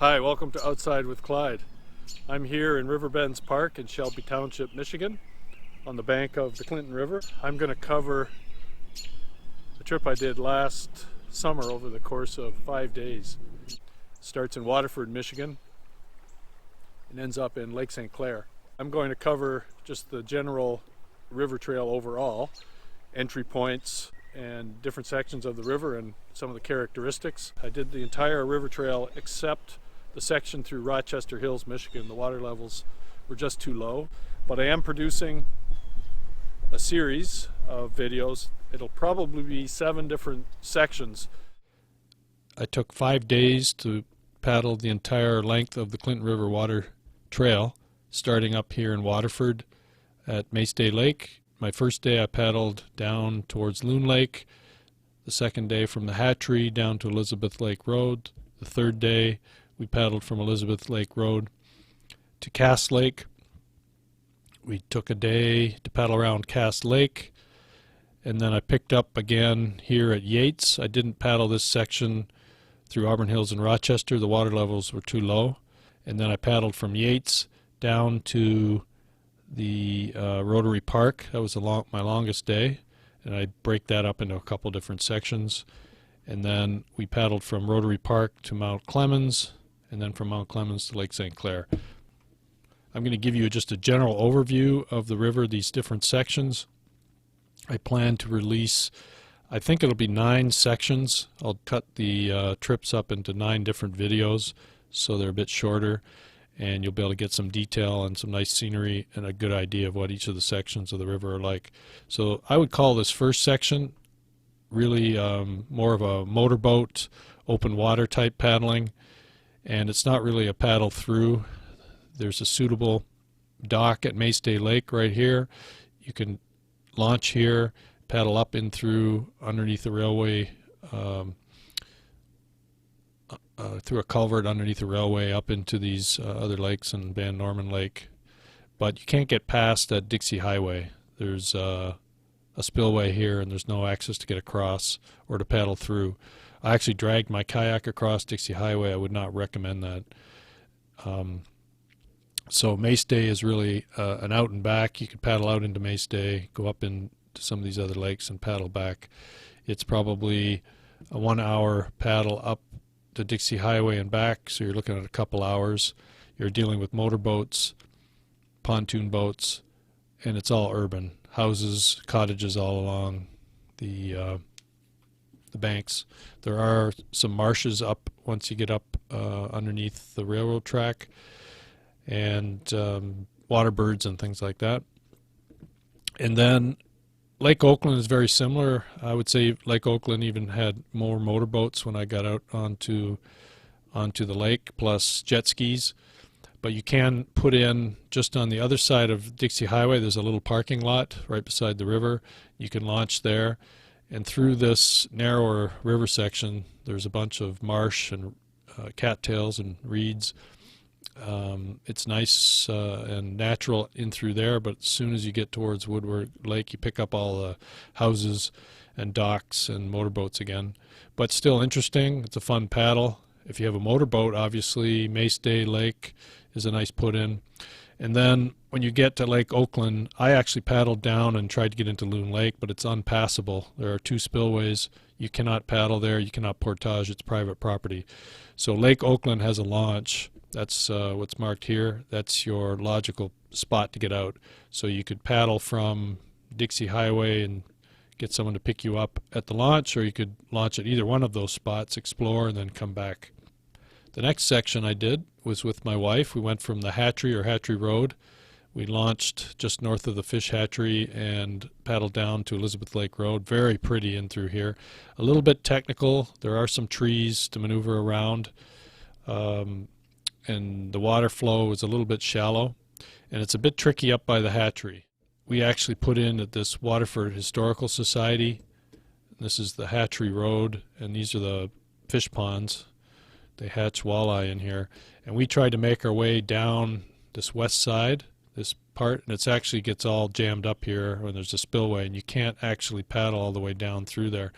Hi, welcome to Outside with Clyde. I'm here in Riverbends Park in Shelby Township, Michigan, on the bank of the Clinton River. I'm going to cover the trip I did last summer over the course of 5 days. Starts in Waterford, Michigan, and ends up in Lake St. Clair. I'm going to cover just the general river trail overall, entry points and different sections of the river and some of the characteristics. I did the entire river trail except the section through Rochester Hills, Michigan. The water levels were just too low, but I am producing a series of videos. It'll probably be 7 different sections. I took 5 days to paddle the entire length of the Clinton River Water Trail, starting up here in Waterford at Maestay Lake. My first day I paddled down towards Loon Lake. The second day from the Hatchery down to Elizabeth Lake Road. The third day we paddled from Elizabeth Lake Road to Cass Lake. We took a day to paddle around Cass Lake, and then I picked up again here at Yates. I didn't paddle this section through Auburn Hills and Rochester. The water levels were too low. And then I paddled from Yates down to the Rotary Park. That was my longest day, and I break that up into a couple different sections. And then we paddled from Rotary Park to Mount Clemens, and then from Mount Clemens to Lake St. Clair. I'm going to give you just a general overview of the river, these different sections. I plan to release, I think it'll be 9 sections. I'll cut the trips up into 9 different videos so they're a bit shorter, and you'll be able to get some detail and some nice scenery and a good idea of what each of the sections of the river are like. So I would call this first section really more of a motorboat, open water type paddling, and it's not really a paddle through. There's a suitable dock at Maestay Lake right here. You can launch here, paddle up in through underneath the railway, through a culvert underneath the railway up into these other lakes and Van Norman Lake. But you can't get past that Dixie Highway. There's a spillway here and there's no access to get across or to paddle through. I actually dragged my kayak across Dixie Highway. I would not recommend that. So Maestay is really an out and back. You could paddle out into Maestay, go up into some of these other lakes and paddle back. It's probably a 1-hour paddle up the Dixie Highway and back, so you're looking at a couple hours. You're dealing with motorboats, pontoon boats, and it's all urban. Houses, cottages all along the banks. There are some marshes up once you get up underneath the railroad track, and water birds and things like that. And then Lake Oakland is very similar. I would say Lake Oakland even had more motorboats when I got out onto the lake, plus jet skis. But you can put in, just on the other side of Dixie Highway, there's a little parking lot right beside the river. You can launch there. And through this narrower river section, there's a bunch of marsh and cattails and reeds. It's nice and natural in through there, but as soon as you get towards Woodward Lake, you pick up all the houses and docks and motorboats again. But still interesting. It's a fun paddle. If you have a motorboat, obviously Maestay Lake is a nice put-in. And then when you get to Lake Oakland, I actually paddled down and tried to get into Loon Lake, but it's unpassable. There are 2 spillways. You cannot paddle there. You cannot portage. It's private property. So Lake Oakland has a launch. That's what's marked here. That's your logical spot to get out. So you could paddle from Dixie Highway and get someone to pick you up at the launch, or you could launch at either one of those spots, explore, and then come back. The next section I did was with my wife. We went from the Hatchery or Hatchery Road. We launched just north of the fish hatchery and paddled down to Elizabeth Lake Road. Very pretty in through here. A little bit technical. There are some trees to maneuver around. And the water flow is a little bit shallow. And it's a bit tricky up by the hatchery. We actually put in at this Waterford Historical Society. This is the Hatchery Road, and these are the fish ponds. They hatch walleye in here. And we tried to make our way down this west side, this part, and it actually gets all jammed up here when there's a spillway, and you can't actually paddle all the way down through there.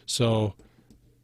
So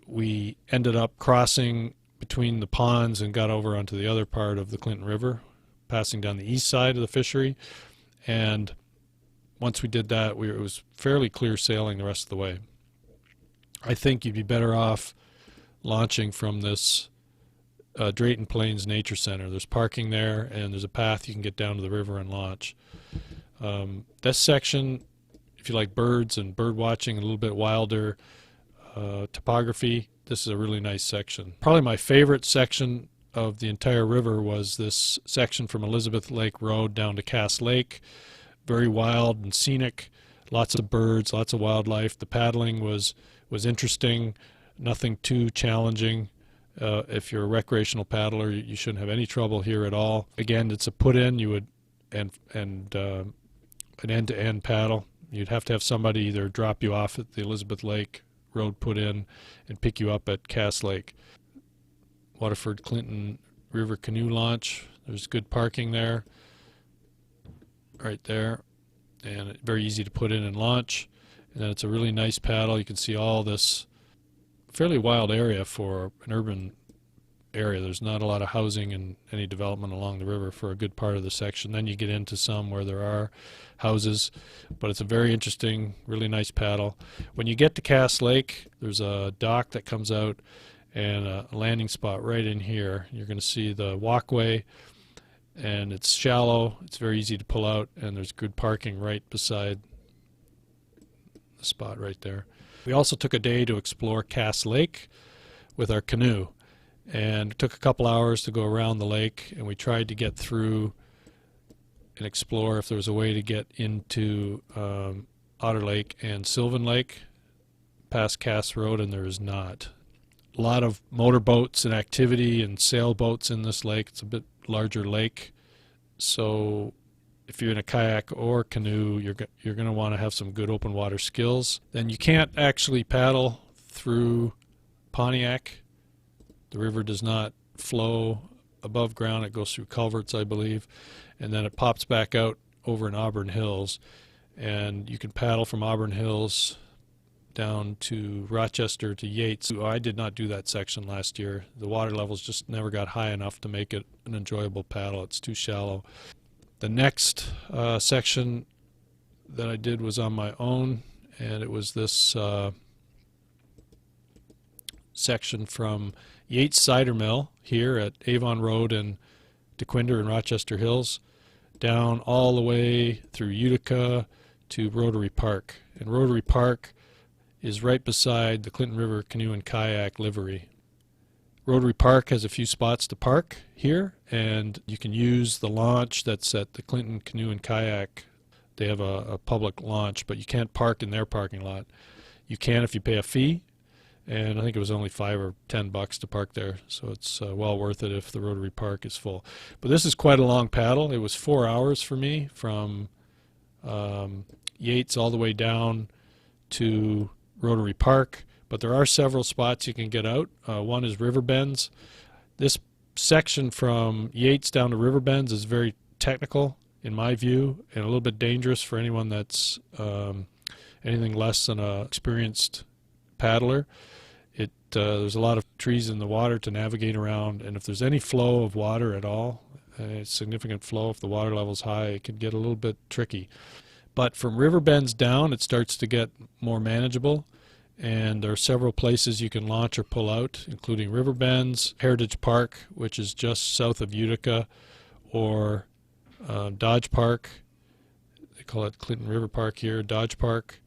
we ended up crossing between the ponds and got over onto the other part of the Clinton River, passing down the east side of the fishery. And once we did that, it was fairly clear sailing the rest of the way. I think you'd be better off launching from this Drayton Plains Nature Center. There's parking there, and there's a path you can get down to the river and launch. This section, if you like birds and bird watching, a little bit wilder topography, this is a really nice section. Probably my favorite section of the entire river was this section from Elizabeth Lake Road down to Cass Lake. Very wild and scenic, lots of birds, lots of wildlife. The paddling was interesting, nothing too challenging. If you're a recreational paddler, you shouldn't have any trouble here at all. Again, it's a put-in. You would an end-to-end paddle. You'd have to have somebody either drop you off at the Elizabeth Lake Road put-in and pick you up at Cass Lake. Waterford Clinton River canoe launch. There's good parking there, right there, and very easy to put in and launch. And then it's a really nice paddle. You can see all this fairly wild area for an urban area. There's not a lot of housing and any development along the river for a good part of the section. Then you get into some where there are houses, but it's a very interesting, really nice paddle. When you get to Cass Lake, there's a dock that comes out and a landing spot right in here. You're going to see the walkway, and it's shallow. It's very easy to pull out, and there's good parking right beside the spot right there. We also took a day to explore Cass Lake with our canoe, and it took a couple hours to go around the lake, and we tried to get through and explore if there was a way to get into Otter Lake and Sylvan Lake past Cass Road, and there is not. A lot of motorboats and activity and sailboats in this lake. It's a bit larger lake, so if you're in a kayak or canoe, you're going to want to have some good open water skills. Then you can't actually paddle through Pontiac. The river does not flow above ground. It goes through culverts, I believe, and then it pops back out over in Auburn Hills. And you can paddle from Auburn Hills down to Rochester to Yates. I did not do that section last year. The water levels just never got high enough to make it an enjoyable paddle. It's too shallow. The next section that I did was on my own, and it was this section from Yates Cider Mill here at Avon Road and DeQuinder and Rochester Hills down all the way through Utica to Rotary Park. And Rotary Park is right beside the Clinton River Canoe and Kayak livery. Rotary Park has a few spots to park here, and you can use the launch that's at the Clinton Canoe and Kayak. They have a public launch, but you can't park in their parking lot. You can if you pay a fee, and I think it was only $5 or $10 to park there, so it's well worth it if the Rotary Park is full. But this is quite a long paddle. It was 4 hours for me from Yates all the way down to Rotary Park. But there are several spots you can get out. One is river bends. This section from Yates down to river bends is very technical in my view, and a little bit dangerous for anyone that's anything less than an experienced paddler. There's a lot of trees in the water to navigate around, and if there's any flow of water at all, a significant flow, if the water level's high, it can get a little bit tricky. But from river bends down, it starts to get more manageable. And there are several places you can launch or pull out, including river bends, Heritage Park, which is just south of Utica, or Dodge Park. They call it Clinton River Park here, Dodge Park,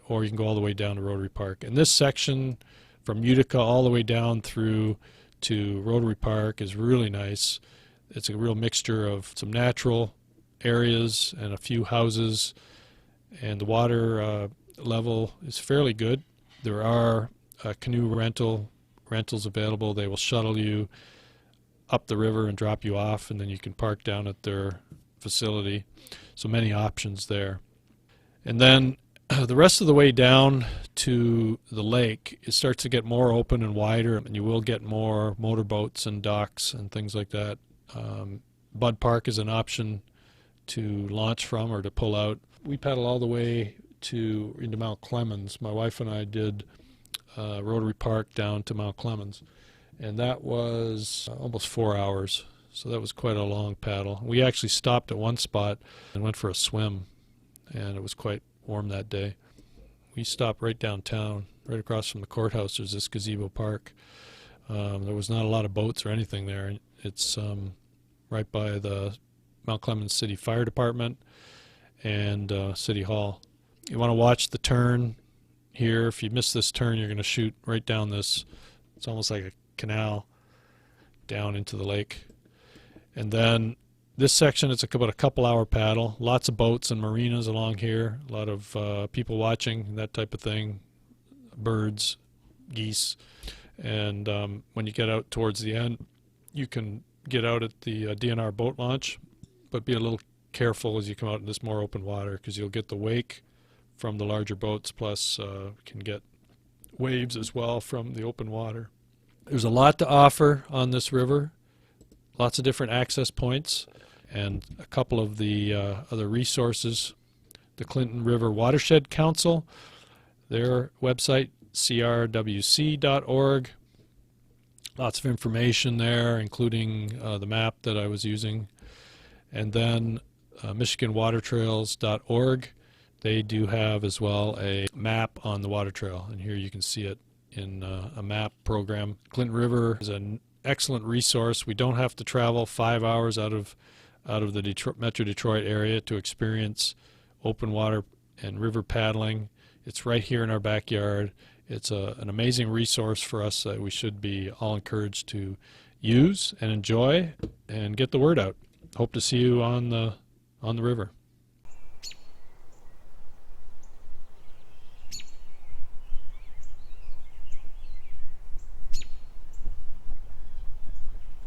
or you can go all the way down to Rotary Park. And this section from Utica all the way down through to Rotary Park is really nice. It's a real mixture of some natural areas and a few houses, and the water level is fairly good. There are canoe rentals available. They will shuttle you up the river and drop you off, and then you can park down at their facility. So many options there. And then the rest of the way down to the lake, it starts to get more open and wider, and you will get more motorboats and docks and things like that. Bud Park is an option to launch from or to pull out. We paddle all the way into Mount Clemens. My wife and I did Rotary Park down to Mount Clemens, and that was almost 4 hours. So that was quite a long paddle. We actually stopped at one spot and went for a swim, and it was quite warm that day. We stopped right downtown, right across from the courthouse. There's this Gazebo Park. There was not a lot of boats or anything there. It's right by the Mount Clemens City Fire Department and City Hall. You want to watch the turn here. If you miss this turn, you're going to shoot right down this. It's almost like a canal down into the lake. And then this section, it's about a couple-hour paddle. Lots of boats and marinas along here. A lot of people watching, that type of thing. Birds, geese. And when you get out towards the end, you can get out at the DNR boat launch, but be a little careful as you come out in this more open water, because you'll get the wake from the larger boats, plus can get waves as well from the open water. There's a lot to offer on this river, lots of different access points, and a couple of the other resources. The Clinton River Watershed Council, their website, crwc.org. Lots of information there, including the map that I was using. And then michiganwatertrails.org. They do have as well a map on the water trail, and here you can see it in a map program. Clinton River is an excellent resource. We don't have to travel 5 hours out of the Metro Detroit area to experience open water and river paddling. It's right here in our backyard. It's an amazing resource for us that we should be all encouraged to use and enjoy and get the word out. Hope to see you on the river.